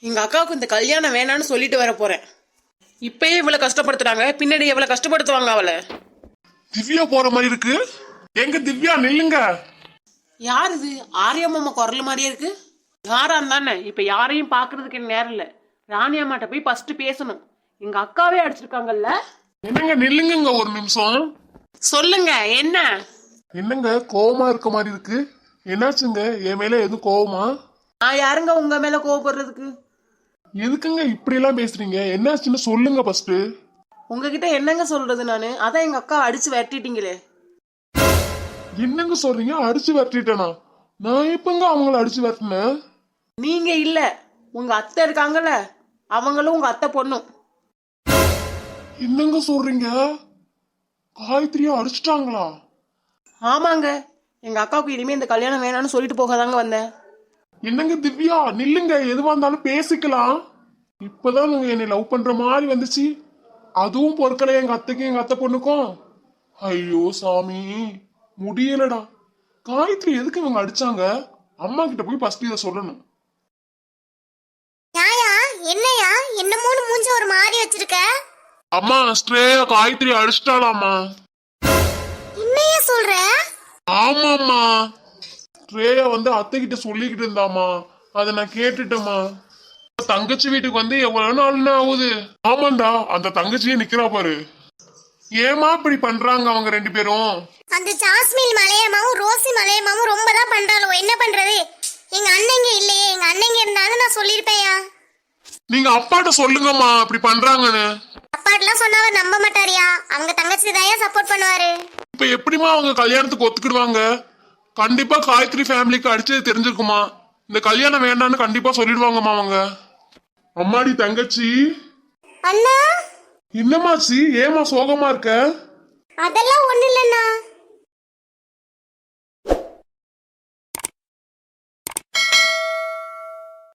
எங்க அக்காவுக்கு இந்த கல்யாணம் வேணான்னு சொல்லிட்டு வர போறேன். இப்பயே இவ்வளவு கஷ்டப்படுத்துறாங்க, பின்னாடி எவ்வளவு கஷ்டப்படுத்துவாங்க அவளை. திவ்யா போற மாதிரி இருக்கு. எங்க திவ்யா நில்லுங்க. யார் இது? ஆரியம்மா குரல் மாதிரியே இருக்கு. யாரா இருந்தானே இப்ப யாரையும் பாக்குறதுக்கு எனக்கு நேரம் இல்ல. ராணி அம்மாட்ட போய் ஃபர்ஸ்ட் பேசணும். எங்க அக்காவே அடிச்சிருக்காங்கல்ல. என்னங்க நில்லுங்க ஒரு நிமிஷம். சொல்லுங்க என்ன? என்னங்க கோவமா இருக்க மாதிரி இருக்கு. என்னாச்சுங்க? என் மேல எதுவும் கோவமா? நான் யாருங்க உங்க மேல கோவப்படுறதுக்கு? எதுக்குங்க இப்படி எல்லாம் பேசுறீங்க? என்னாச்சுன்னு சொல்லுங்க ஃபர்ஸ்ட். உங்ககிட்ட என்னங்க சொல்றது நானு? அதான் எங்க அக்கா அடிச்சு வெட்டிட்டீங்களே. என்னங்க சொல்றீங்க? அடிச்சு விரட்டிட்டேனா? நான் எப்பங்க அவங்கள அடிச்சு விரட்டினேன்? நீங்க இல்ல, உங்க அத்தை இருக்காங்கல்ல, அவங்களும் உங்க அத்தை பொண்ணும். என்னங்க சொல்றீங்க? காயத்ரியா அடிச்சிட்டாங்களா? ஆமாங்க, எங்க அக்காவுக்கு இனிமே இந்த கல்யாணம் வேணாம்னு சொல்லிட்டு போகாதாங்க வந்தேன். என்னங்க திவ்யா நில்லுங்க, எதுவா இருந்தாலும் பேசிக்கலாம். இப்பதான் நீங்க என்னை லவ் பண்ற மாதிரி வந்துச்சு. அதுவும் பொறுக்கல எங்க அத்தைக்கும் எங்க அத்தை பொண்ணுக்கும். ஐயோ சாமி, முடியலடா. காயத்ரி எதுக்கு இவங்க அடிச்சாங்க? அம்மா கிட்ட போய் ஃபர்ஸ்ட் இதை சொல்லணும். யாயா என்னையா என்னமோன்னு மூஞ்ச ஒரு மாதிரி வச்சிருக்க? அம்மா ஸ்ட்ரேயா காயத்ரி அடிச்சிட்டாளாமா. என்னையா சொல்ற? ஆமாம்மா, ஸ்ட்ரேயா வந்து அத்தை கிட்ட சொல்லிக்கிட்டு இருந்தாமா. அதை நான் கேட்டுட்டேம்மா. தங்கச்சி வீட்டுக்கு வந்து எவ்வளவு நாள்னா ஆகுது. ஆமாண்டா, அந்த தங்கச்சியே நிக்கிறா பாரு. ஏமா இப்படி பண்றாங்க அவங்க ரெண்டு பேரும்? அந்த ஜாஸ்மின் மலையமாவும் ரோசி மலையமாவும் ரொம்ப தான் பண்றாளோ. என்ன பண்றது? எங்க அண்ணங்க இல்லையே. எங்க அண்ணங்க இருந்தாலும் நான் சொல்லிருப்பேயா. நீங்க அப்பாட்ட சொல்லுங்கம்மா இப்படி பண்றாங்கன்னு. அப்பாட்டெல்லாம் சொன்னா அவர் நம்ப மாட்டாரியா. அவங்க தங்கச்சி தாயா சப்போர்ட் பண்ணுவாரு. இப்ப எப்படிமா அவங்க கல்யாணத்துக்கு ஒத்துக்கிடுவாங்க? கண்டிப்பா காயத்ரி ஃபேமிலிக்கு அடிச்சது தெரிஞ்சிருக்குமா. இந்த கல்யாணம் வேண்டான்னு கண்டிப்பா சொல்லிடுவாங்கம்மா அவங்க. அம்மாடி தங்கச்சி. அண்ணா என்னமாச்சு? ஏமா சோகமா இருக்க? அதெல்லாம் ஒண்ணு இல்லண்ணா.